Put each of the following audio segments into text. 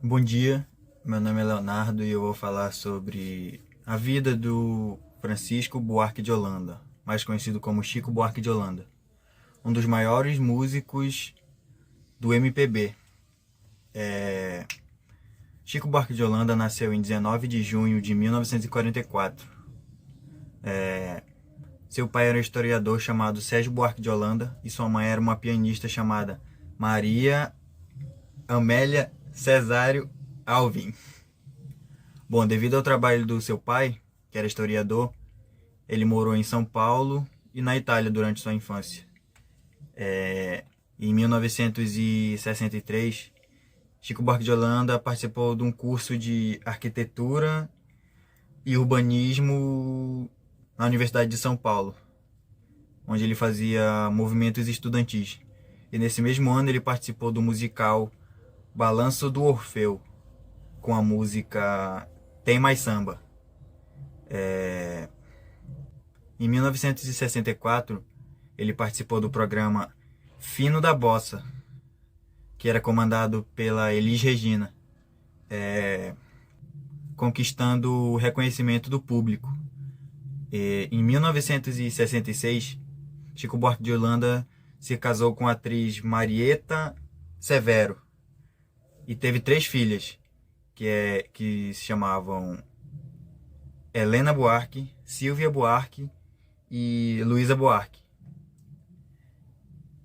Bom dia, meu nome é Leonardo e eu vou falar sobre a vida do Francisco Buarque de Holanda, mais conhecido como Chico Buarque de Holanda, um dos maiores músicos do MPB. Chico Buarque de Holanda nasceu em 19 de junho de 1944. Seu pai era um historiador chamado Sérgio Buarque de Holanda e sua mãe era uma pianista chamada Maria Amélia Cesário Alvim. Bom, devido ao trabalho do seu pai, que era historiador, ele morou em São Paulo e na Itália durante sua infância. Em 1963, Chico Buarque de Holanda participou de um curso de arquitetura e urbanismo na Universidade de São Paulo, onde ele fazia movimentos estudantis. E nesse mesmo ano ele participou do musical Balanço do Orfeu, com a música Tem Mais Samba. Em 1964, ele participou do programa Fino da Bossa, que era comandado pela Elis Regina, conquistando o reconhecimento do público. Em 1966, Chico Buarque de Holanda se casou com a atriz Marieta Severo e teve 3 filhas, que se chamavam Helena Buarque, Silvia Buarque e Luísa Buarque,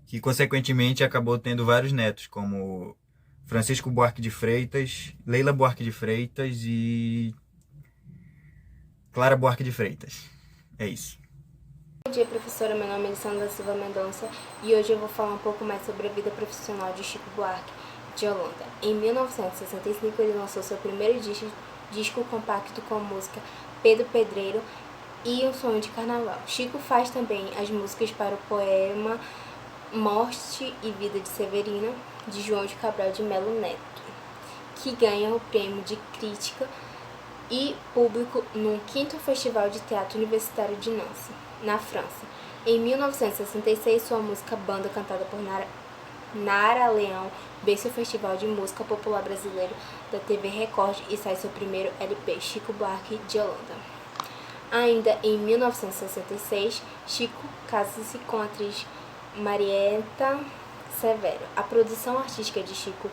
que consequentemente acabou tendo vários netos, como Francisco Buarque de Freitas, Leila Buarque de Freitas e Clara Buarque de Freitas. É isso. Bom dia, professora. Meu nome é Alessandra Silva Mendonça e hoje eu vou falar um pouco mais sobre a vida profissional de Chico Buarque de Holanda. Em 1965, ele lançou seu primeiro disco compacto com a música Pedro Pedreiro e Um Sonho de Carnaval. Chico faz também as músicas para o poema Morte e Vida de Severina, de João de Cabral de Melo Neto, que ganha o prêmio de crítica e público no 5º Festival de Teatro Universitário de Nancy, na França. Em 1966, sua música Banda, cantada por Nara Leão, vence o Festival de Música Popular Brasileiro da TV Record e sai seu primeiro LP, Chico Buarque de Holanda. Ainda em 1966, Chico casa-se com a atriz Marieta Severo. A produção artística de Chico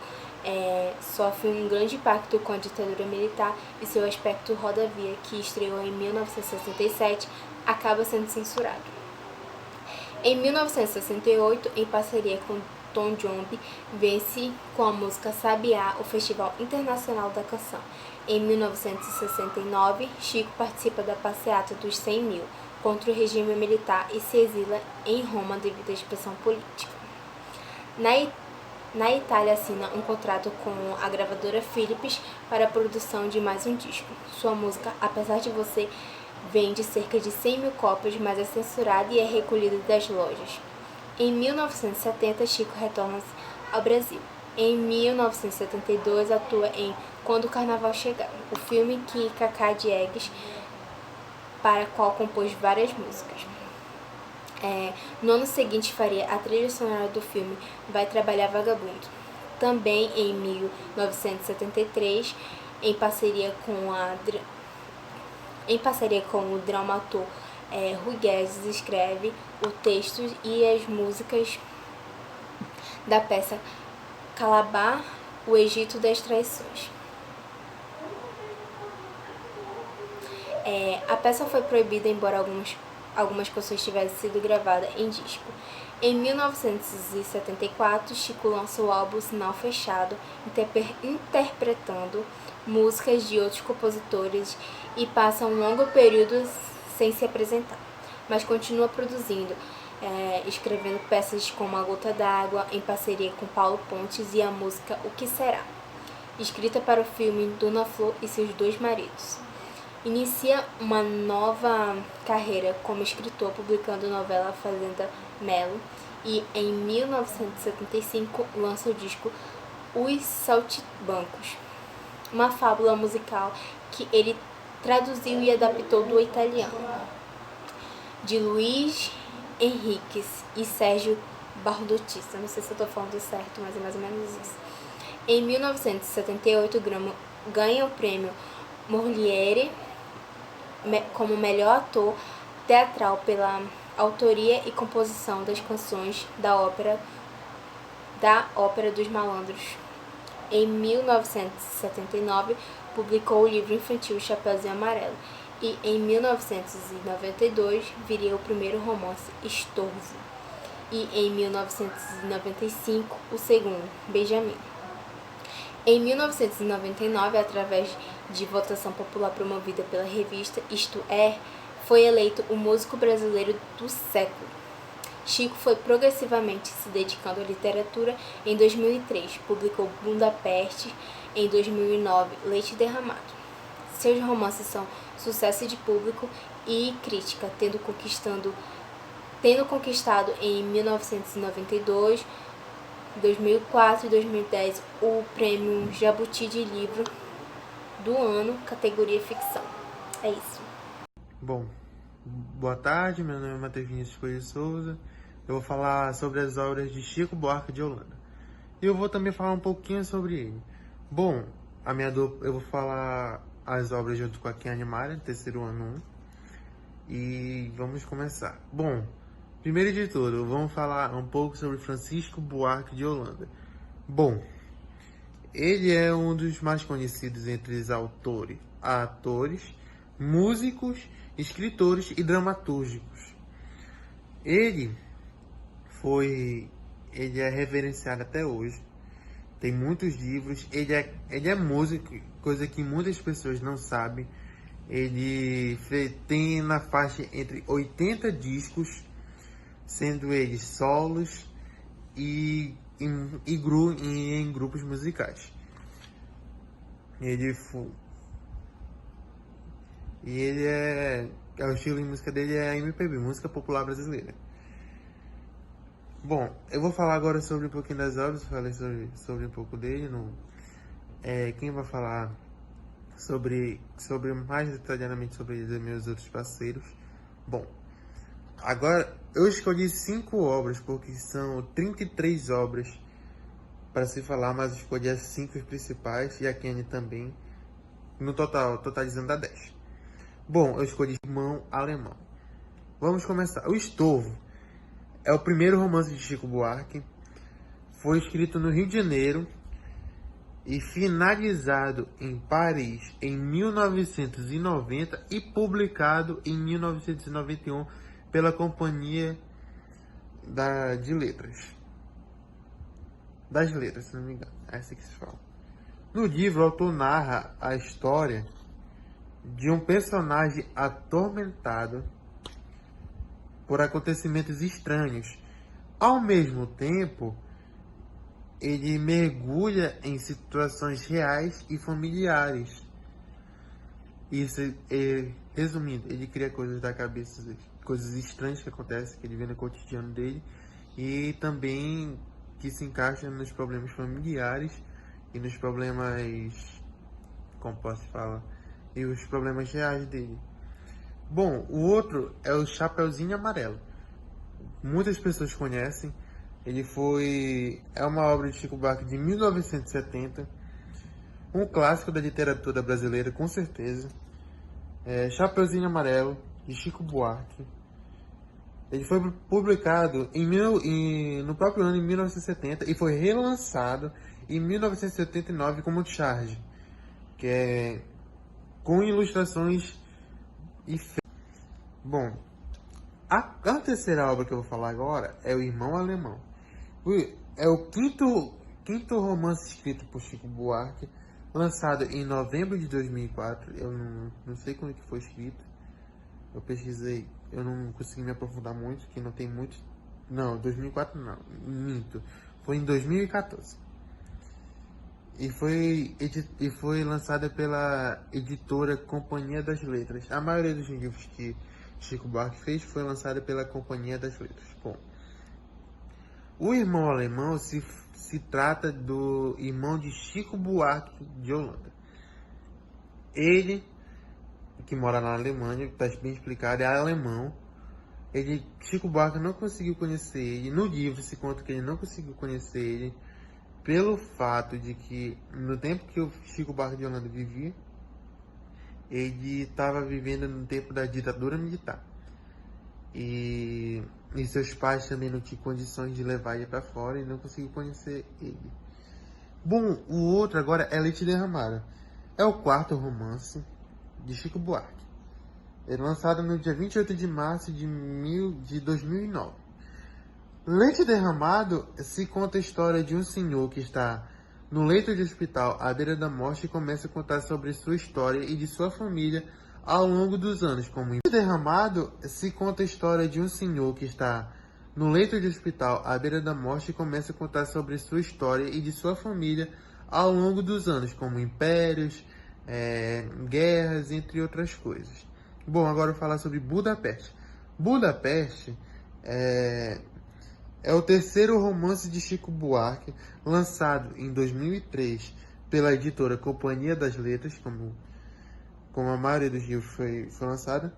sofre um grande impacto com a ditadura militar e seu aspecto Rodovia, que estreou em 1967, acaba sendo censurado. Em 1968, em parceria com Tom Jobim, vence com a música Sabiá o Festival Internacional da Canção. Em 1969, Chico participa da passeata dos 100 mil contra o regime militar e se exila em Roma devido à expressão política. Na Itália, assina um contrato com a gravadora Philips para a produção de mais um disco. Sua música, Apesar de Você, vende cerca de 100 mil cópias, mas é censurada e é recolhida das lojas. Em 1970, Chico retorna ao Brasil. Em 1972, atua em Quando o Carnaval Chegar, o filme que Cacá Diegues, para qual compôs várias músicas. No ano seguinte, faria a trilha sonora do filme Vai Trabalhar Vagabundo. Também em 1973, em parceria com o dramaturgo Rui Guedes, escreve o texto e as músicas da peça Calabar, o Egito das Traições. A peça foi proibida, embora algumas canções tivessem sido gravadas em disco. Em 1974, Chico lança o álbum Sinal Fechado, interpretando músicas de outros compositores e passa um longo período sem se apresentar, mas continua produzindo, escrevendo peças como A Gota d'Água, em parceria com Paulo Pontes, e a música O Que Será, escrita para o filme Dona Flor e seus 2 maridos. Inicia uma nova carreira como escritor, publicando a novela Fazenda Melo, e em 1975 lança o disco Os Saltimbancos, uma fábula musical que ele traduziu e adaptou do italiano, de Luiz Henriques e Sérgio Bardotista. Não sei se eu estou falando certo, mas é mais ou menos isso. Em 1978, ganha o prêmio Molière como melhor ator teatral pela autoria e composição das canções da Ópera dos Malandros. Em 1979, publicou o livro infantil Chapeuzinho Amarelo e, em 1992, viria o primeiro romance Estorvo e, em 1995, o segundo, Benjamin. Em 1999, através de votação popular promovida pela revista Isto É, foi eleito o músico brasileiro do século. Chico foi progressivamente se dedicando à literatura. Em 2003, publicou Budapeste. Em 2009, Leite Derramado. Seus romances são sucesso de público e crítica, tendo conquistado em 1992, 2004 e 2010 o prêmio Jabuti de Livro do Ano, categoria ficção. É isso. Bom, boa tarde, meu nome é Matheus Vinícius Coelho Souza. Eu vou falar sobre as obras de Chico Buarque de Holanda. E eu vou também falar um pouquinho sobre ele. Bom, eu vou falar as obras junto com a Kim Animaria, terceiro ano 1. E vamos começar. Bom, primeiro de tudo, vamos falar um pouco sobre Francisco Buarque de Holanda. Bom, ele é um dos mais conhecidos entre os atores, músicos, escritores e dramatúrgicos. Ele é reverenciado até hoje. Tem muitos livros. Ele é músico, coisa que muitas pessoas não sabem. Ele tem na faixa entre 80 discos, sendo eles solos e em grupos musicais. O estilo de música dele é MPB, música popular brasileira. Bom, eu vou falar agora sobre um pouquinho das obras. Falei sobre um pouco dele. Quem vai falar sobre mais detalhadamente sobre eles é meus outros parceiros. Bom, agora eu escolhi 5 obras, porque são 33 obras para se falar, mas eu escolhi as 5 principais e a Kenny também, no totalizando a 10. Bom, eu escolhi Irmão Alemão. Vamos começar. O Estorvo é o primeiro romance de Chico Buarque. Foi escrito no Rio de Janeiro e finalizado em Paris em 1990 e publicado em 1991 pela Companhia das Letras, se não me engano. É assim que se fala. No livro, o autor narra a história de um personagem atormentado por acontecimentos estranhos. Ao mesmo tempo, ele mergulha em situações reais e familiares. Resumindo, ele cria coisas da cabeça, coisas estranhas que acontecem, que ele vê no cotidiano dele, e também que se encaixa nos problemas familiares e nos problemas, como posso falar, e os problemas reais dele. Bom, o outro é o Chapeuzinho Amarelo. Muitas pessoas conhecem. É uma obra de Chico Buarque de 1970. Um clássico da literatura brasileira, com certeza. Chapeuzinho Amarelo, de Chico Buarque. Ele foi publicado no próprio ano, em 1970, e foi relançado em 1979 como Charge, que é com ilustrações e... Bom, a terceira obra que eu vou falar agora é O Irmão Alemão. É o quinto romance escrito por Chico Buarque, lançado em novembro de 2004. Eu não sei quando que foi escrito. Eu pesquisei, eu não consegui me aprofundar muito, que não tem muito... Não, 2004 não, minto. Foi em 2014. E foi lançada pela editora Companhia das Letras. A maioria dos livros que Chico Buarque fez foi lançada pela Companhia das Letras. Bom, o Irmão Alemão se trata do irmão de Chico Buarque de Holanda. Ele, que mora na Alemanha, está bem explicado, é alemão. Chico Buarque não conseguiu conhecer ele. No livro se conta que ele não conseguiu conhecer ele. pelo fato de que no tempo que o Chico Buarque de Holanda vivia, ele estava vivendo no tempo da ditadura militar. E seus pais também não tinham condições de levar ele para fora e não conseguiu conhecer ele. Bom, o outro agora é Leite Derramada. É o quarto romance de Chico Buarque. É lançado no dia 28 de março de 2009. Leite Derramado se conta a história de um senhor que está no leito de hospital à beira da morte e começa a contar sobre sua história e de sua família ao longo dos anos. Como Leite Derramado se conta a história de um senhor que está no leito de hospital à beira da morte e começa a contar sobre sua história e de sua família ao longo dos anos, como impérios, guerras, entre outras coisas. Bom, agora eu vou falar sobre Budapeste. Budapeste é o terceiro romance de Chico Buarque, lançado em 2003 pela editora Companhia das Letras, como a maioria dos livros foi lançada.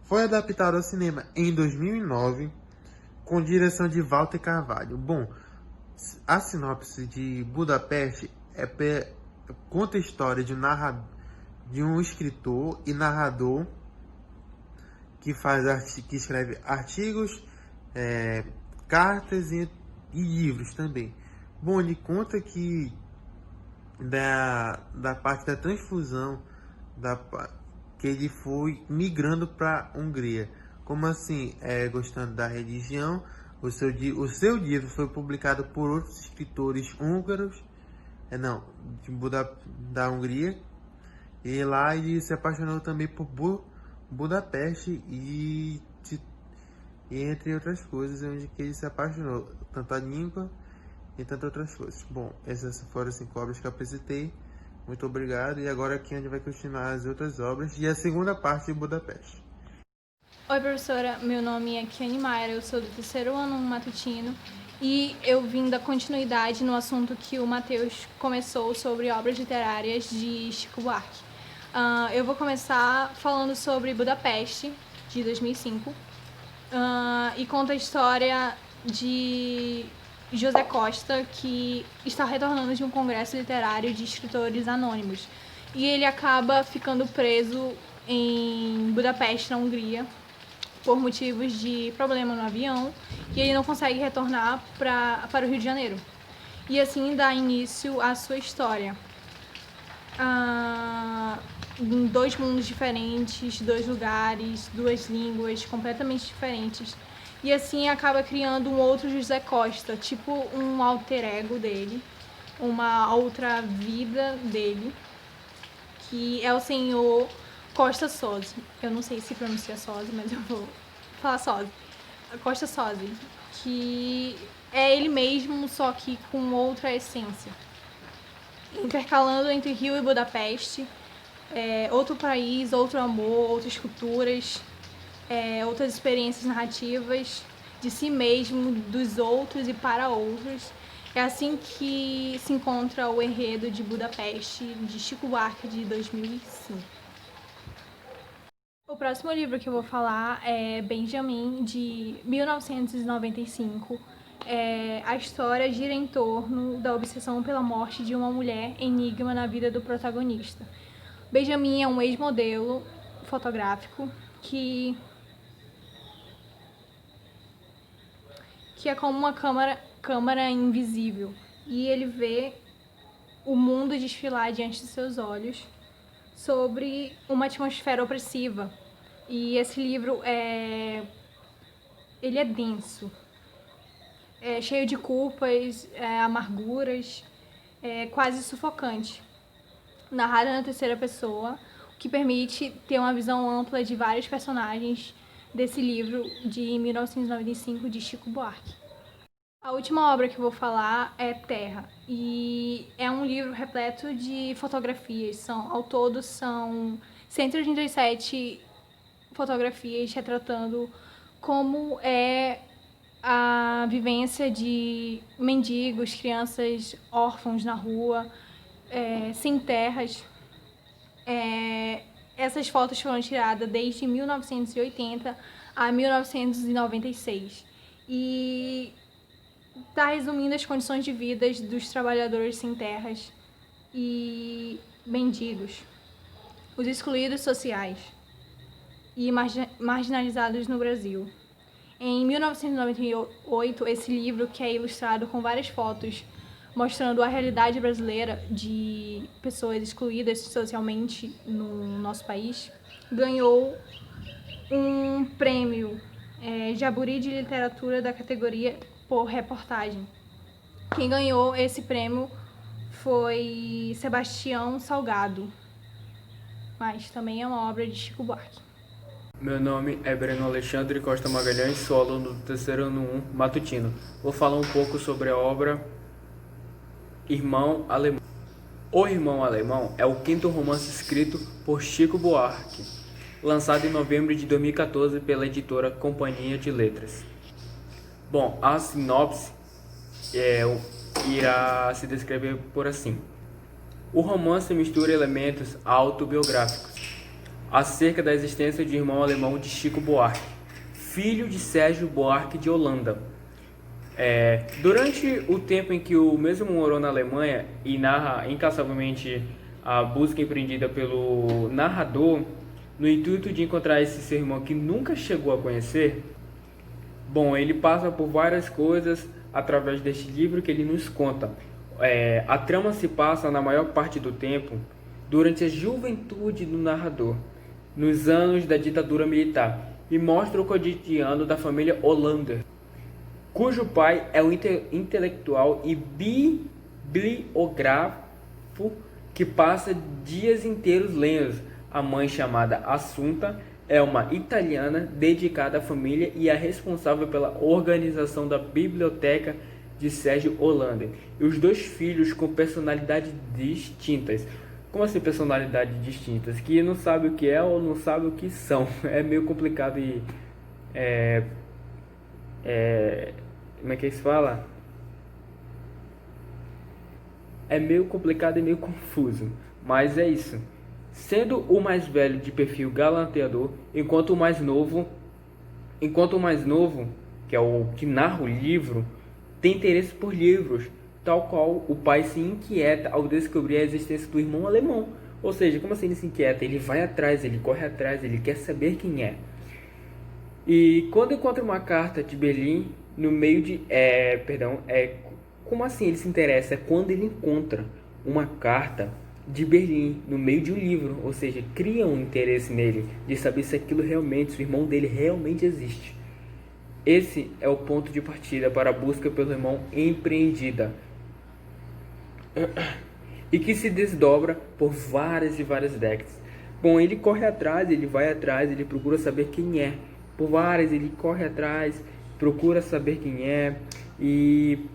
Foi adaptado ao cinema em 2009, com direção de Walter Carvalho. Bom, a sinopse de Budapeste conta a história de um escritor e narrador que escreve artigos, cartas e livros também. Bom, ele conta que da parte da transfusão, que ele foi migrando para a Hungria. Como assim? Gostando da religião, o seu livro foi publicado por outros escritores húngaros, da Hungria, e lá ele se apaixonou também por Budapeste e entre outras coisas, onde que ele se apaixonou, tanto a língua e tantas outras coisas. Bom, essas foram as 5 obras que eu apresentei. Muito obrigado. E agora aqui a gente vai continuar as outras obras e a segunda parte de Budapeste. Oi, professora. Meu nome é Kiane Mayra, eu sou do 3º ano matutino e eu vim da continuidade no assunto que o Matheus começou sobre obras literárias de Chico Buarque. Eu vou começar falando sobre Budapeste, de 2005, e conta a história de José Costa, que está retornando de um congresso literário de escritores anônimos. E ele acaba ficando preso em Budapeste, na Hungria, por motivos de problema no avião, e ele não consegue retornar para o Rio de Janeiro. E assim dá início à sua história. Em 2 mundos diferentes, 2 lugares, 2 línguas completamente diferentes. E assim acaba criando um outro José Costa, tipo um alter ego dele, uma outra vida dele, que é o senhor Costa Sozzi. Eu não sei se pronuncia Sozzi, mas eu vou falar Sozzi. Costa Sozzi, que é ele mesmo, só que com outra essência. Intercalando entre Rio e Budapeste, outro país, outro amor, outras culturas, outras experiências narrativas de si mesmo, dos outros e para outros. É assim que se encontra o enredo de Budapeste, de Chico Buarque, de 2005. O próximo livro que eu vou falar é Benjamin, de 1995. A história gira em torno da obsessão pela morte de uma mulher enigma na vida do protagonista. Benjamin é um ex-modelo fotográfico que é como uma câmara invisível, e ele vê o mundo desfilar diante de seus olhos sobre uma atmosfera opressiva. E esse livro ele é denso, cheio de culpas, amarguras, quase sufocante. Narrado na 3ª pessoa, o que permite ter uma visão ampla de vários personagens desse livro de 1995 de Chico Buarque. A última obra que eu vou falar é Terra, e é um livro repleto de fotografias. Ao todo são 137 fotografias retratando como é a vivência de mendigos, crianças órfãos na rua, sem terras. Essas fotos foram tiradas desde 1980 a 1996. E está resumindo as condições de vida dos trabalhadores sem terras e mendigos, os excluídos sociais e marginalizados no Brasil. Em 1998, esse livro, que é ilustrado com várias fotos mostrando a realidade brasileira de pessoas excluídas socialmente no nosso país, ganhou um prêmio Jaburi de Literatura da categoria por reportagem. Quem ganhou esse prêmio foi Sebastião Salgado, mas também é uma obra de Chico Buarque. Meu nome é Breno Alexandre Costa Magalhães, sou aluno do terceiro ano 1 matutino. Vou falar um pouco sobre a obra Irmão Alemão. O Irmão Alemão é o quinto romance escrito por Chico Buarque, lançado em novembro de 2014 pela editora Companhia de Letras. Bom, a sinopse irá se descrever por assim. O romance mistura elementos autobiográficos acerca da existência de Irmão Alemão de Chico Buarque, filho de Sérgio Buarque de Holanda. Durante o tempo em que o mesmo morou na Alemanha e narra incansavelmente a busca empreendida pelo narrador no intuito de encontrar esse seu irmão que nunca chegou a conhecer, bom, ele passa por várias coisas através deste livro que ele nos conta. A trama se passa na maior parte do tempo durante a juventude do narrador, nos anos da ditadura militar, e mostra o cotidiano da família Hollander, cujo pai é um intelectual e bibliógrafo que passa dias inteiros lendo. A mãe, chamada Assunta, é uma italiana dedicada à família e é responsável pela organização da biblioteca de Sérgio Hollander. E os dois filhos com personalidades distintas. Como assim personalidades distintas? Que não sabe o que é ou não sabe o que são. É meio complicado e... como é que se fala? É meio complicado e meio confuso, mas é isso. Sendo o mais velho de perfil galanteador, enquanto o mais novo, que é o que narra o livro, tem interesse por livros, tal qual o pai se inquieta ao descobrir a existência do irmão alemão. Ou seja, como assim ele se inquieta? Ele vai atrás, ele corre atrás, ele quer saber quem é. E quando encontra uma carta de Berlim no meio de... como assim ele se interessa? É quando ele encontra uma carta de Berlim no meio de um livro, ou seja, cria um interesse nele de saber se aquilo realmente, se o irmão dele realmente existe. Esse é o ponto de partida para a busca pelo irmão empreendida e que se desdobra por várias e várias décadas. Bom, ele corre atrás, ele vai atrás, ele procura saber quem é. Por várias, ele corre atrás, procura saber quem é. E,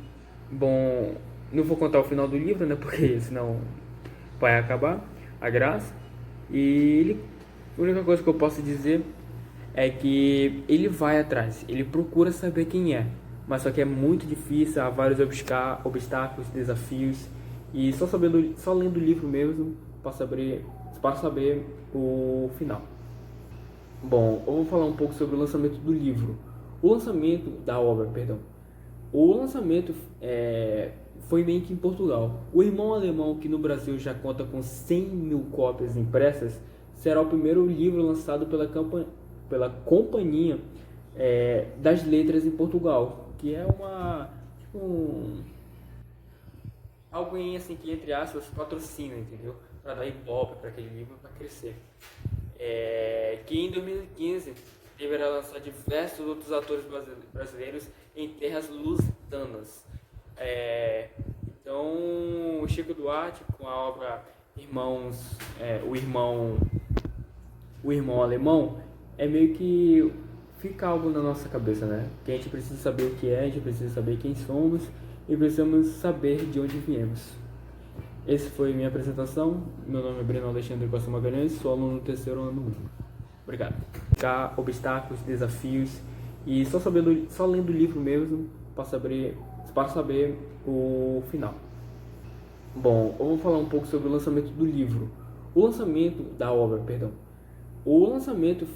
bom, não vou contar o final do livro, né? Porque senão vai acabar a graça. E a única coisa que eu posso dizer é que ele vai atrás, ele procura saber quem é. Mas só que é muito difícil, há vários obstáculos, desafios. E só lendo o livro mesmo para saber o final. Bom, eu vou falar um pouco sobre o lançamento do livro. O lançamento da obra, perdão. O lançamento foi meio que em Portugal. O Irmão Alemão, que no Brasil já conta com 100 mil cópias impressas, será o primeiro livro lançado pela Companhia das Letras em Portugal, que é alguém assim que, entre aspas, patrocina, entendeu? Para dar ibope para aquele livro para crescer. Que em 2015 deverá lançar diversos outros autores brasileiros em terras lusitanas. Então, o Chico Buarque, com a obra o Irmão Alemão, é meio que fica algo na nossa cabeça, né? Que a gente precisa saber o que é, a gente precisa saber quem somos e precisamos saber de onde viemos. Essa foi minha apresentação. Meu nome é Breno Alexandre Costa Magalhães, sou aluno do terceiro ano 1. Obrigado. Obstáculos, desafios e só lendo o livro mesmo para saber o final. Bom, eu vou falar um pouco sobre o lançamento do livro. O lançamento da obra, perdão. O lançamento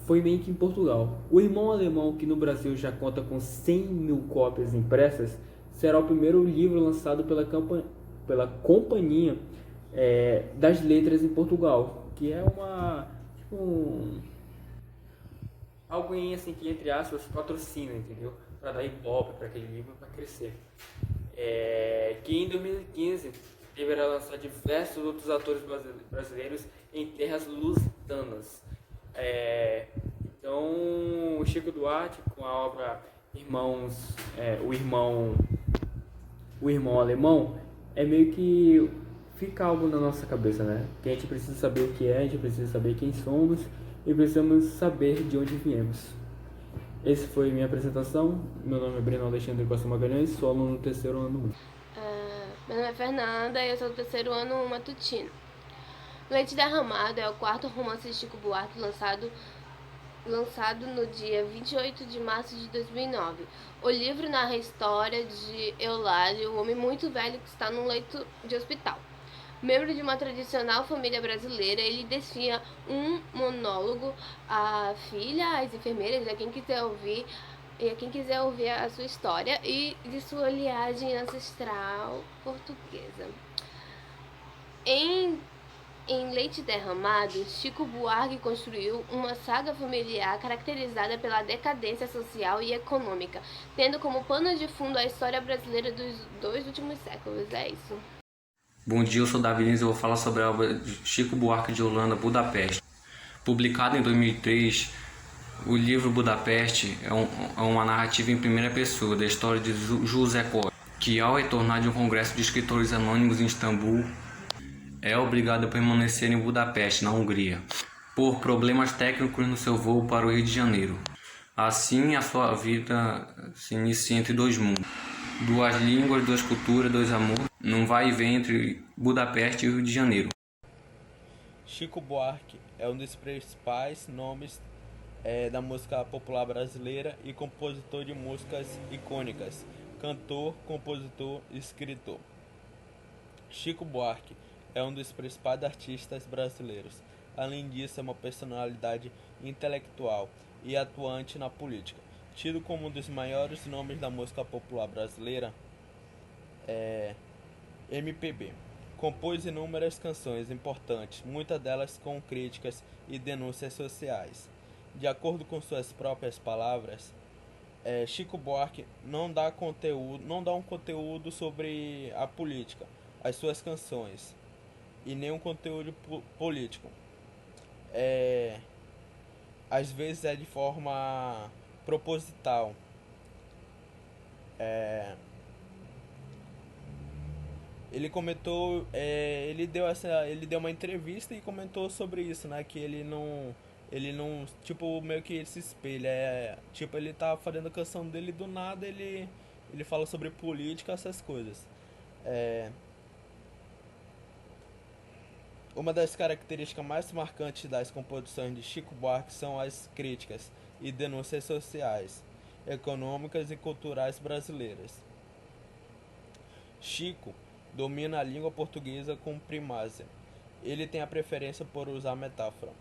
foi meio que em Portugal. O Irmão Alemão, que no Brasil já conta com 100 mil cópias impressas, será o primeiro livro lançado pela Companhia das Letras em Portugal, que é uma alguém assim que, entre aspas, patrocina, entendeu? Para dar ibope para aquele livro para crescer. Que em 2015 deverá lançar diversos outros autores brasileiros em terras lusitanas. Então, o Chico Buarque, com a obra o Irmão Alemão, é meio que fica algo na nossa cabeça, né? Que a gente precisa saber o que é, a gente precisa saber quem somos e precisamos saber de onde viemos. Essa foi minha apresentação. Meu nome é Breno Alexandre Costa Magalhães, sou aluno do 3º ano 1. Meu nome é Fernanda e eu sou do 3º ano matutino. Leite Derramado é o 4º romance de Chico Buarque lançado no dia 28 de março de 2009. O livro narra a história de Eulália, um homem muito velho que está num leito de hospital. Membro de uma tradicional família brasileira, ele destina um monólogo à filha, às enfermeiras, a quem quiser ouvir a sua história e de sua linhagem ancestral portuguesa. Em Leite Derramado, Chico Buarque construiu uma saga familiar caracterizada pela decadência social e econômica, tendo como pano de fundo a história brasileira dos 2 últimos séculos. É isso. Bom dia, eu sou Davi Lins e eu vou falar sobre a obra de Chico Buarque de Holanda, Budapeste. Publicado em 2003, o livro Budapeste é uma narrativa em primeira pessoa da história de José Costa, que ao retornar de um congresso de escritores anônimos em Istambul, é obrigado a permanecer em Budapeste, na Hungria, por problemas técnicos no seu voo para o Rio de Janeiro. Assim, a sua vida se inicia entre 2 mundos. 2 línguas, 2 culturas, 2 amores, num vai e vem entre Budapeste e Rio de Janeiro. Chico Buarque é um dos principais nomes da música popular brasileira e compositor de músicas icônicas, cantor, compositor e escritor. Chico Buarque é um dos principais artistas brasileiros. Além disso, é uma personalidade intelectual e atuante na política. Tido como um dos maiores nomes da música popular brasileira, MPB. Compôs inúmeras canções importantes, muitas delas com críticas e denúncias sociais. De acordo com suas próprias palavras, Chico Buarque não dá um conteúdo sobre a política, as suas canções, e nenhum conteúdo político. Às vezes é de forma proposital. Ele comentou, ele deu uma entrevista e comentou sobre isso, né? Que ele não, tipo, meio que ele se espelha. Tipo, ele tá fazendo a canção dele do nada, ele fala sobre política, essas coisas. Uma das características mais marcantes das composições de Chico Buarque são as críticas e denúncias sociais, econômicas e culturais brasileiras. Chico domina a língua portuguesa com primazia. Ele tem a preferência por usar metáfora.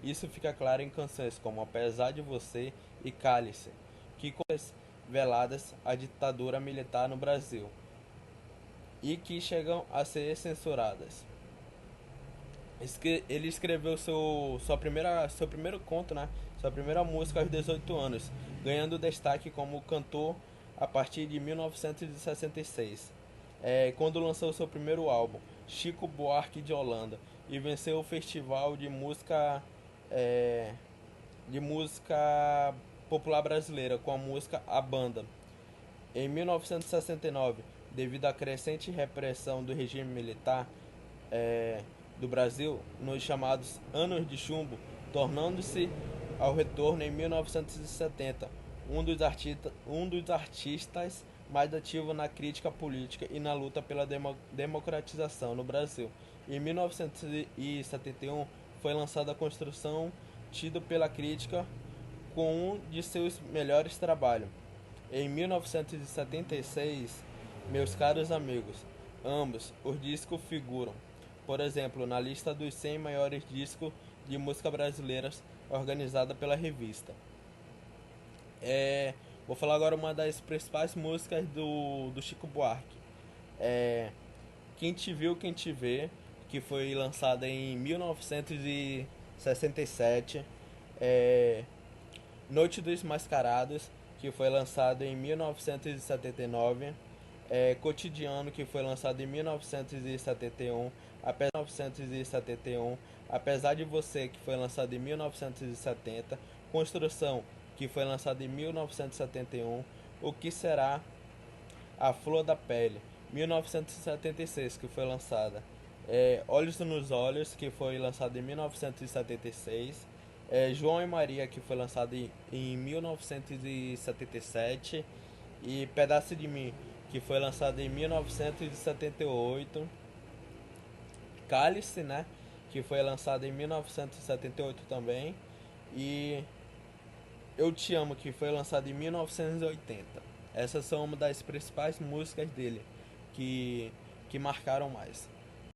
Isso fica claro em canções como Apesar de Você e Cálice, que veladas a ditadura militar no Brasil e que chegam a ser censuradas. Ele escreveu seu primeiro conto, né? Sua primeira música aos 18 anos, ganhando destaque como cantor a partir de 1966, quando lançou seu primeiro álbum, Chico Buarque de Holanda, e venceu o Festival de Música Popular Brasileira com a música A Banda. Em 1969, devido à crescente repressão do regime militar do Brasil, nos chamados Anos de Chumbo, tornando-se ao retorno em 1970, um dos artistas mais ativos na crítica política e na luta pela democratização no Brasil. Em 1971, foi lançada a Construção, tido pela crítica com um de seus melhores trabalhos. Em 1976, Meus Caros Amigos, ambos os discos figuram, por exemplo, na lista dos 100 maiores discos de música brasileiras organizada pela revista. Vou falar agora uma das principais músicas do Chico Buarque. Quem Te Viu, Quem Te Vê, que foi lançada em 1967. Noite dos Mascarados, que foi lançado em 1979. Cotidiano, que foi lançado em 1971. Apesar de Você, que foi lançado em 1970. Construção, que foi lançado em 1971. O Que Será? A Flor da Pele, 1976, que foi lançada. Olhos nos Olhos, que foi lançado em 1976. João e Maria, que foi lançado em 1977. E Pedaço de Mim, que foi lançado em 1978. Cálice, né, que foi lançado em 1978 também. E Eu Te Amo, que foi lançado em 1980. Essas são uma das principais músicas dele que marcaram mais.